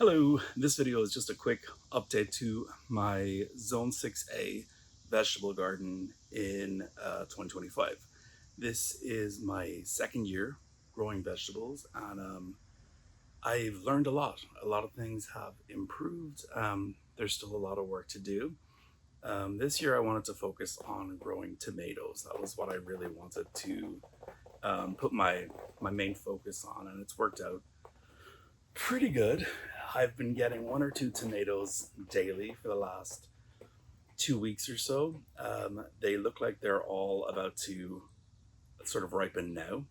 Hello, this video is just a quick update to my Zone 6A vegetable garden in 2025. This is my second year growing vegetables, and I've learned a lot. A lot of things have improved. There's still a lot of work to do. This year I wanted to focus on growing tomatoes. That was what I really wanted to put my main focus on, and it's worked out pretty good. I've been getting one or two tomatoes daily for the last 2 weeks or so. They look like they're all about to sort of ripen now.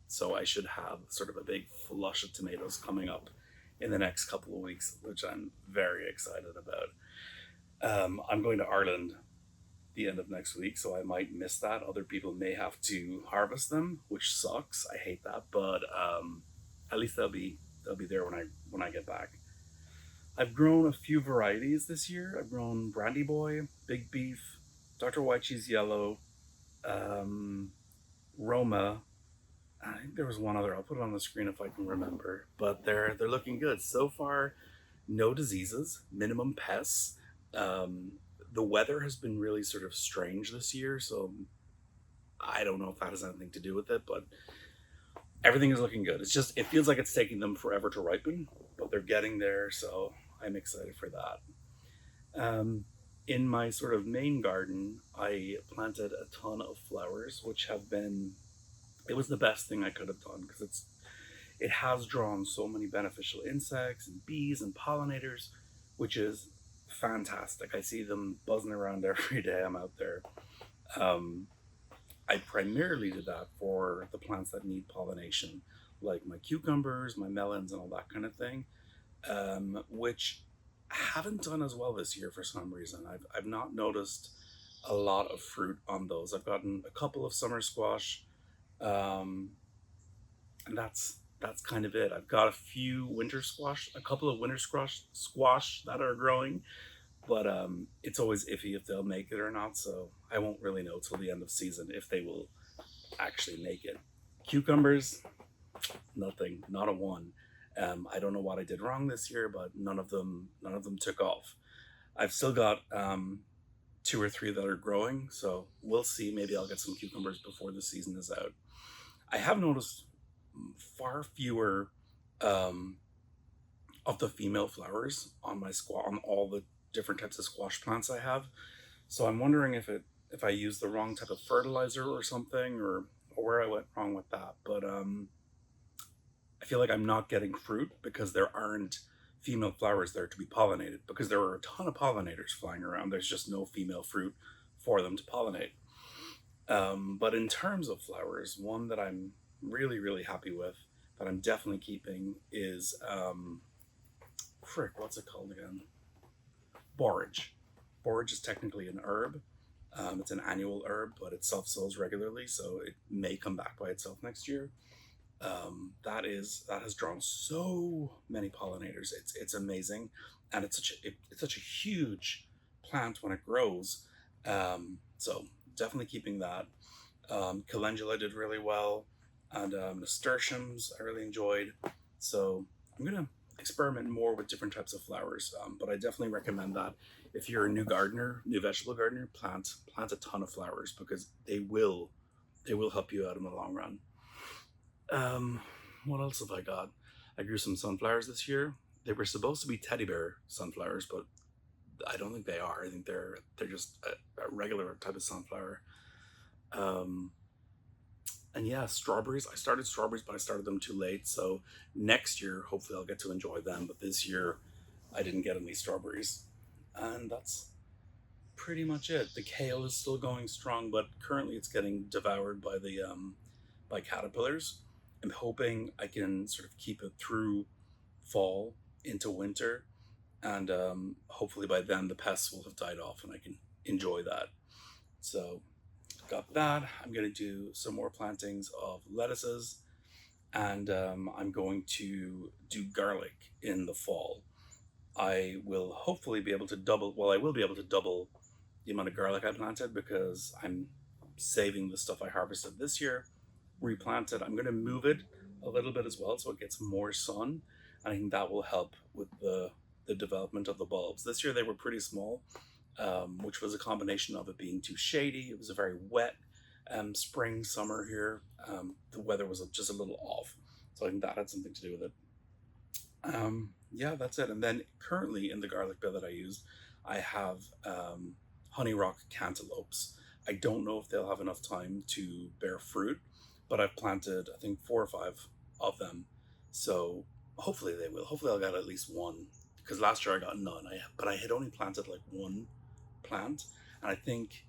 So I should have sort of a big flush of tomatoes coming up in the next couple of weeks, which I'm very excited about. I'm going to Ireland the end of next week, so I might miss that. Other people may have to harvest them, which sucks. I hate that, but at least they'll be there when I get back. I've grown a few varieties this year. I've grown Brandy Boy, Big Beef, Dr. White Cheese Yellow, Roma. I think there was one other. I'll put it on the screen if I can remember. But they're looking good so far. No diseases, minimum pests. The weather has been really sort of strange this year, so I don't know if that has anything to do with it, but everything is looking good. It feels like it's taking them forever to ripen, but they're getting there, so I'm excited for that. In my sort of main garden, I planted a ton of flowers, which it was the best thing I could have done because it has drawn so many beneficial insects and bees and pollinators, which is fantastic. I see them buzzing around every day I'm out there. Um, I primarily did that for the plants that need pollination, like my cucumbers, my melons, and all that kind of thing, which haven't done as well this year for some reason. I've not noticed a lot of fruit on those. I've gotten a couple of summer squash, um, and that's kind of it. I've got a couple of winter squash that are growing, but it's always iffy if they'll make it or not. So I won't really know till the end of season if they will actually make it. Cucumbers, nothing, not a one. I don't know what I did wrong this year, but none of them took off. I've still got two or three that are growing, so we'll see. Maybe I'll get some cucumbers before the season is out. I have noticed far fewer um, of the female flowers on on all the different types of squash plants I have. So I'm wondering if I used the wrong type of fertilizer or something, or where I went wrong with that. But I feel like I'm not getting fruit because there aren't female flowers there to be pollinated because there are a ton of pollinators flying around. There's just no female fruit for them to pollinate. But in terms of flowers, one that I'm really, really happy with that I'm definitely keeping is what's it called again? Borage. Borage is technically an herb. It's an annual herb, but it self sows regularly, so it may come back by itself next year. That has drawn so many pollinators. It's amazing, and it's such a huge plant when it grows. So definitely keeping that. Calendula did really well, and nasturtiums I really enjoyed. So I'm gonna experiment more with different types of flowers. But I definitely recommend that if you're a new vegetable gardener, plant a ton of flowers because they will help you out in the long run. Um, what else have I got? I grew some sunflowers this year. They were supposed to be teddy bear sunflowers, but I don't think they are. I think they're just a regular type of sunflower. Um, and yeah, strawberries. I started strawberries, but I started them too late. So next year, hopefully, I'll get to enjoy them. But this year, I didn't get any strawberries, and that's pretty much it. The kale is still going strong, but currently it's getting devoured by caterpillars. I'm hoping I can sort of keep it through fall into winter, and hopefully by then the pests will have died off and I can enjoy that. So got that. I'm gonna do some more plantings of lettuces, and I'm going to do garlic in the fall. I will hopefully be able to double. Well, I will be able to double the amount of garlic I planted because I'm saving the stuff I harvested this year, replant it. I'm going to move it a little bit as well so it gets more sun. and I think that will help with the development of the bulbs. This year they were pretty small, which was a combination of it being too shady. It was a very wet spring, summer here. The weather was just a little off, so I think that had something to do with it. Yeah, that's it. And then currently in the garlic bed that I use, I have honey rock cantaloupes. I don't know if they'll have enough time to bear fruit, but I've planted, I think, 4 or 5 of them. So hopefully they will. Hopefully I'll get at least one. Because last year I got none. But I had only planted like one plant, and I think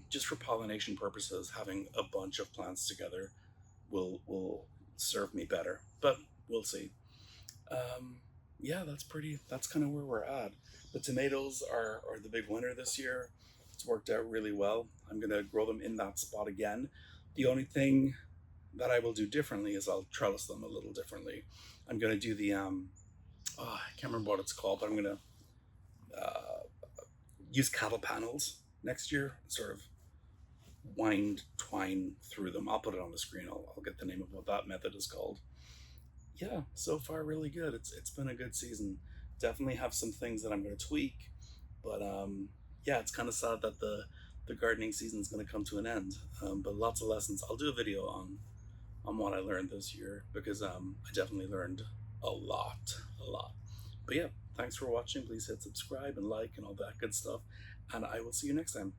just for pollination purposes, having a bunch of plants together will serve me better. But we'll see. Um, yeah, that's kind of where we're at. The tomatoes are the big winner this year. It's worked out really well. I'm gonna grow them in that spot again. The only thing that I will do differently is I'll trellis them a little differently. I'm gonna do the oh, I can't remember what it's called, but I'm gonna uh, use cattle panels next year, sort of wind twine through them. I'll put it on the screen. I'll get the name of what that method is called. Yeah, so far really good. It's been a good season. Definitely have some things that I'm going to tweak, but yeah, it's kind of sad that the gardening season is going to come to an end. But lots of lessons. I'll do a video on what I learned this year because I definitely learned a lot, a lot. But yeah, thanks for watching. Please hit subscribe and like and all that good stuff, and I will see you next time.